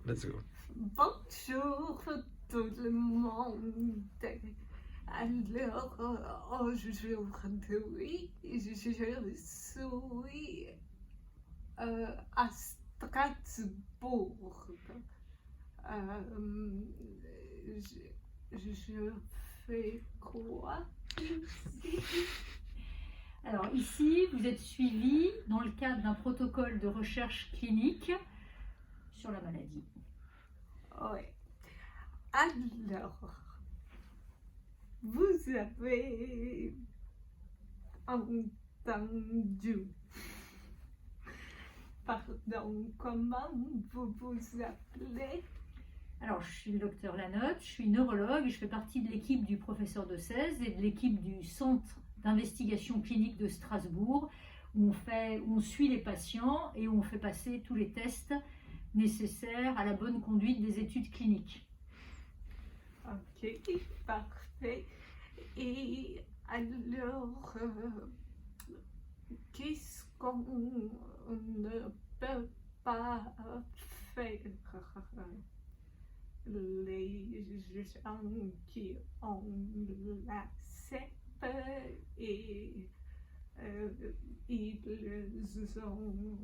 Let's go. Bonjour tout le monde. Alors, aujourd'hui, je suis à Strasbourg. Je fais quoi ici? Alors ici, vous êtes suivi dans le cadre d'un protocole de recherche clinique sur la maladie. Oui. Alors, vous avez entendu. Pardon, comment vous vous appelez? Alors, je suis le docteur Lanotte, je suis neurologue, je fais partie de l'équipe du professeur de 16 et de l'équipe du centre d'investigation clinique de Strasbourg, où on suit les patients et où on fait passer tous les tests nécessaires à la bonne conduite des études cliniques. Ok, parfait. Et alors, qu'est-ce qu'on ne peut pas faire? Les gens qui ont la CEP et ils ont...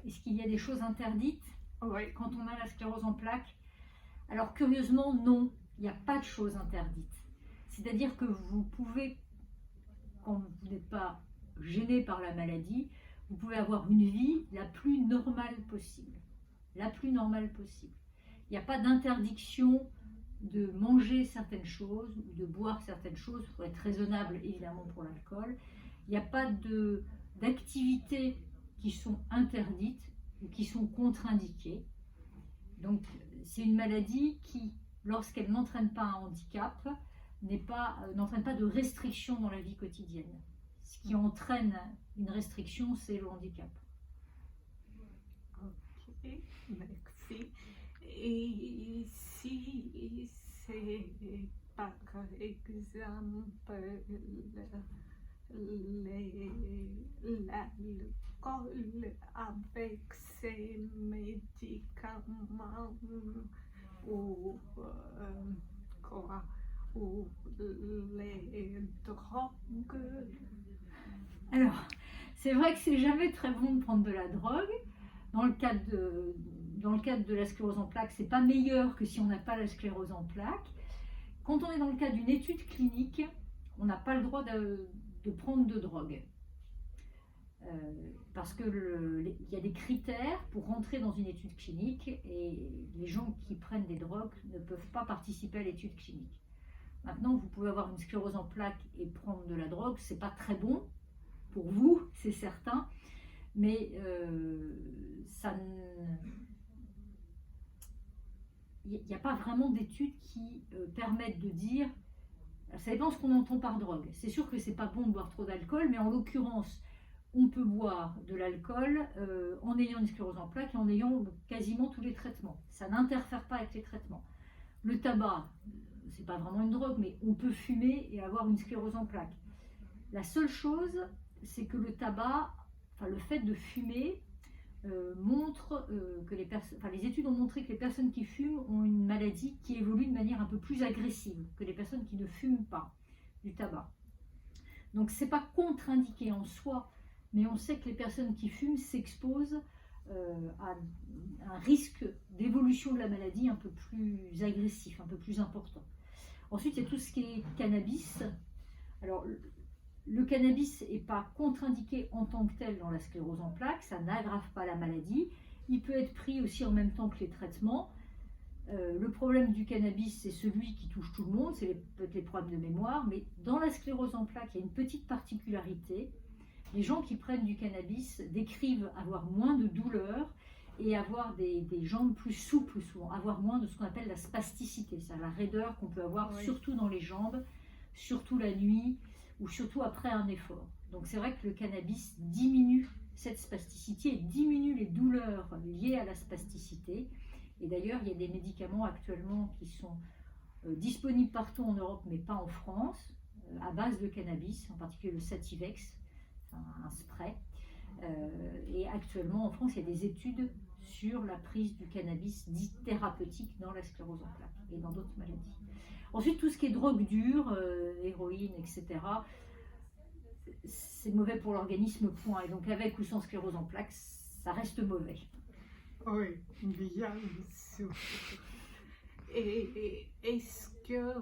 Est-ce qu'il y a des choses interdites Oui. quand on a la sclérose en plaques? Alors curieusement, non, il n'y a pas de choses interdites. C'est-à-dire que vous pouvez, quand vous n'êtes pas gêné par la maladie, vous pouvez avoir une vie la plus normale possible. La plus normale possible. Il n'y a pas d'interdiction de manger certaines choses ou de boire certaines choses. Il faut être raisonnable évidemment pour l'alcool. Il n'y a pas d'activités qui sont interdites ou qui sont contre-indiquées. Donc c'est une maladie qui, lorsqu'elle n'entraîne pas un handicap, n'entraîne pas de restriction dans la vie quotidienne. Ce qui entraîne une restriction, c'est le handicap. Ok, merci. Et si c'est par exemple l'alcool avec ses médicaments ou quoi, ou les drogues? Alors, c'est vrai que c'est jamais très bon de prendre de la drogue. Dans le cadre de la sclérose en plaques, c'est pas meilleur que si on n'a pas la sclérose en plaques. Quand on est dans le cadre d'une étude clinique, on n'a pas le droit de prendre de drogue. Parce qu'il y a des critères pour rentrer dans une étude clinique et les gens qui prennent des drogues ne peuvent pas participer à l'étude clinique. Maintenant, vous pouvez avoir une sclérose en plaques et prendre de la drogue, c'est pas très bon pour vous, c'est certain, mais il n'y a pas vraiment d'études qui permettent de dire, ça dépend ce qu'on entend par drogue. C'est sûr que c'est pas bon de boire trop d'alcool, mais en l'occurrence, on peut boire de l'alcool en ayant une sclérose en plaques et en ayant quasiment tous les traitements. Ça n'interfère pas avec les traitements. Le tabac, c'est pas vraiment une drogue, mais on peut fumer et avoir une sclérose en plaques. La seule chose, c'est que le tabac, le fait de fumer, montre que les études ont montré que les personnes qui fument ont une maladie qui évolue de manière un peu plus agressive que les personnes qui ne fument pas du tabac. Donc c'est pas contre-indiqué en soi, mais on sait que les personnes qui fument s'exposent à un risque d'évolution de la maladie un peu plus agressif, un peu plus important. Ensuite, il y a tout ce qui est cannabis. Alors, le cannabis n'est pas contre-indiqué en tant que tel dans la sclérose en plaques, ça n'aggrave pas la maladie. Il peut être pris aussi en même temps que les traitements. Le problème du cannabis, c'est celui qui touche tout le monde, c'est peut-être les problèmes de mémoire, mais dans la sclérose en plaques, il y a une petite particularité. Les gens qui prennent du cannabis décrivent avoir moins de douleurs et avoir des jambes plus souples souvent, avoir moins de ce qu'on appelle la spasticité, c'est-à-dire la raideur qu'on peut avoir surtout dans les jambes, surtout la nuit ou surtout après un effort. Donc c'est vrai que le cannabis diminue cette spasticité et diminue les douleurs liées à la spasticité. Et d'ailleurs, il y a des médicaments actuellement qui sont disponibles partout en Europe, mais pas en France, à base de cannabis, en particulier le Sativex, un spray, Et actuellement, en France, il y a des études sur la prise du cannabis dit thérapeutique dans la sclérose en plaques et dans d'autres maladies. Ensuite, tout ce qui est drogue dure, héroïne, etc., c'est mauvais pour l'organisme, point. Et donc, avec ou sans sclérose en plaques, ça reste mauvais. Oui, bien sûr. Et est-ce que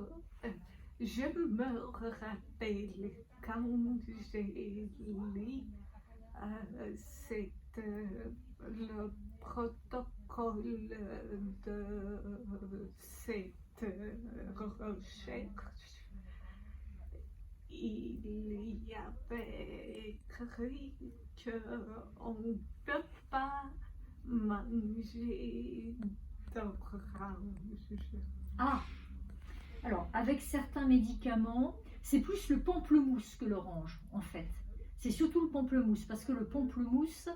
je me rappelle quand j'ai lu le protocole de cette recherche, il y avait écrit qu'on ne peut pas manger d'orange. Ah, alors avec certains médicaments, c'est plus le pamplemousse que l'orange en fait. C'est surtout le pamplemousse parce que le pamplemousse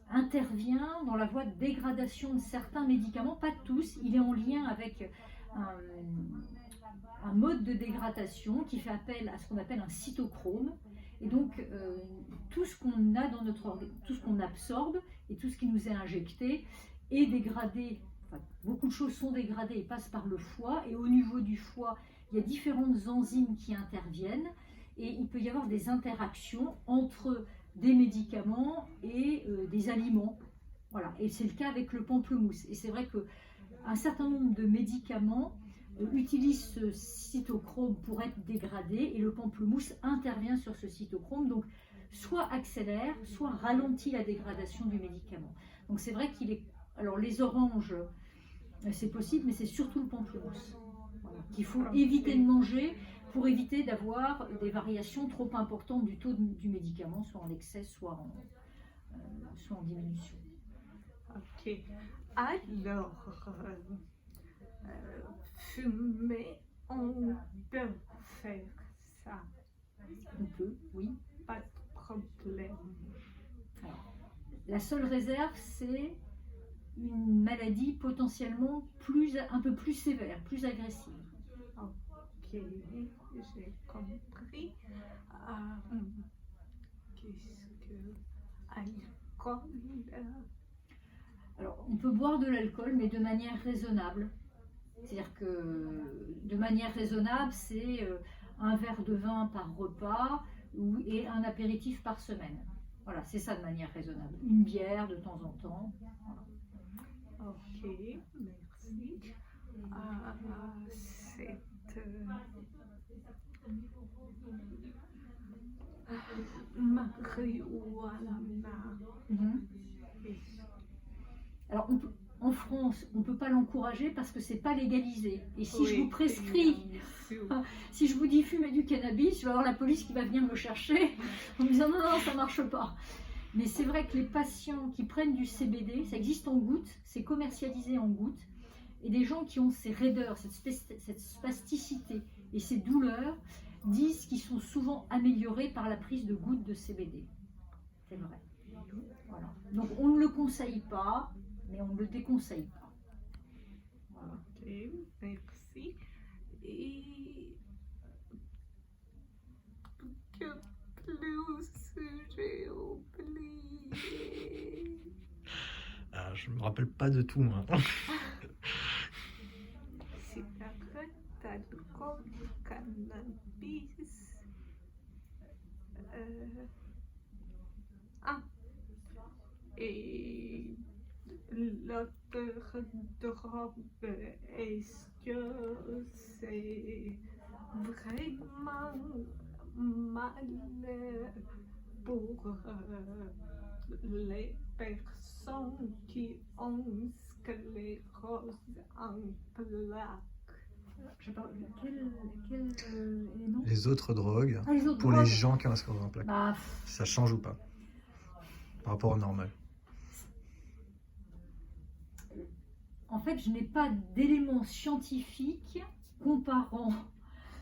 intervient dans la voie de dégradation de certains médicaments, pas tous. Il est en lien avec un mode de dégradation qui fait appel à ce qu'on appelle un cytochrome. Et donc, tout ce qu'on a dans notre organe, tout ce qu'on absorbe et tout ce qui nous est injecté est dégradé. Enfin, beaucoup de choses sont dégradées et passent par le foie. Et au niveau du foie, il y a différentes enzymes qui interviennent. Et il peut y avoir des interactions entre des médicaments et des aliments. Voilà. Et c'est le cas avec le pamplemousse. Et c'est vrai qu'un certain nombre de médicaments utilise ce cytochrome pour être dégradé et le pamplemousse intervient sur ce cytochrome, donc soit accélère, soit ralentit la dégradation du médicament. Donc c'est vrai qu'il est... Alors les oranges, c'est possible, mais c'est surtout le pamplemousse qu'il faut éviter de manger pour éviter d'avoir des variations trop importantes du taux du médicament, soit en excès, soit en diminution. Ok. Alors... fumer, on peut faire ça. On peut, oui. Pas de problème. Alors, la seule réserve, c'est une maladie potentiellement un peu plus sévère, plus agressive. Ok, j'ai compris. Qu'est-ce que alcool? Alors, on peut boire de l'alcool, mais de manière raisonnable. C'est-à-dire que de manière raisonnable, c'est un verre de vin par repas et un apéritif par semaine. Voilà, c'est ça de manière raisonnable. Une bière de temps en temps. Voilà. Ok, merci. Marijuana. Alors, en France, on ne peut pas l'encourager parce que c'est pas légalisé. Et si je Oui, vous prescris, si je vous dis fumer du cannabis, je vais avoir la police qui va venir me chercher en me disant non, non, ça marche pas. Mais c'est vrai que les patients qui prennent du CBD, ça existe en gouttes, c'est commercialisé en gouttes. Et des gens qui ont ces raideurs, cette spasticité et ces douleurs disent qu'ils sont souvent améliorés par la prise de gouttes de CBD. C'est vrai. Voilà. Donc on ne le conseille pas, mais on ne le déconseille pas. Voilà. Ok, merci. Et que plus j'ai oublié. Ah, je me rappelle pas de tout, moi. Cigarette, alcool, cannabis. Et l'autre drogue, est-ce que c'est vraiment mal pour les personnes qui ont sclérose en plaques? Je sais pas, quel élément? Les autres drogues, Ah, les autres pour drogues. les gens qui ont la sclérose en plaques, Bah, ça change ou pas par rapport au normal? en fait, je n'ai pas d'éléments scientifiques comparant,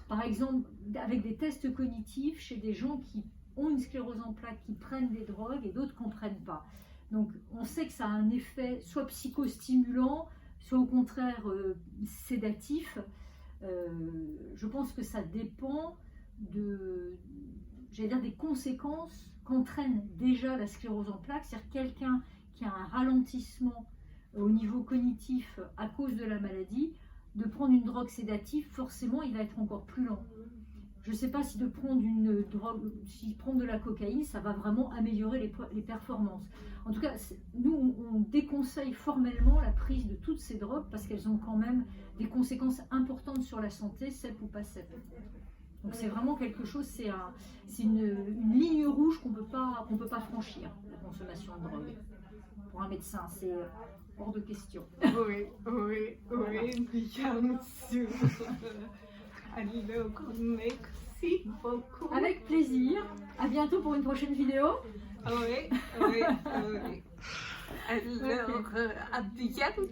par exemple, avec des tests cognitifs chez des gens qui ont une sclérose en plaques, qui prennent des drogues et d'autres qui n'en prennent pas. Donc, on sait que ça a un effet soit psychostimulant, soit au contraire sédatif. Je pense que ça dépend j'allais dire, des conséquences qu'entraîne déjà la sclérose en plaques, c'est-à-dire quelqu'un qui a un ralentissement au niveau cognitif à cause de la maladie, de prendre une drogue sédative, forcément il va être encore plus lent. Je ne sais pas si de prendre une drogue, si prendre de la cocaïne, ça va vraiment améliorer les performances. En tout cas, nous, on déconseille formellement la prise de toutes ces drogues parce qu'elles ont quand même des conséquences importantes sur la santé, CEP ou pas CEP. Donc c'est vraiment quelque chose, c'est une ligne rouge qu'on peut pas franchir, la consommation de drogue. Pour un médecin, c'est hors de question. Oui, bien sûr. Alors, merci beaucoup. Avec plaisir. À bientôt pour une prochaine vidéo. Oui. Alors, à bientôt.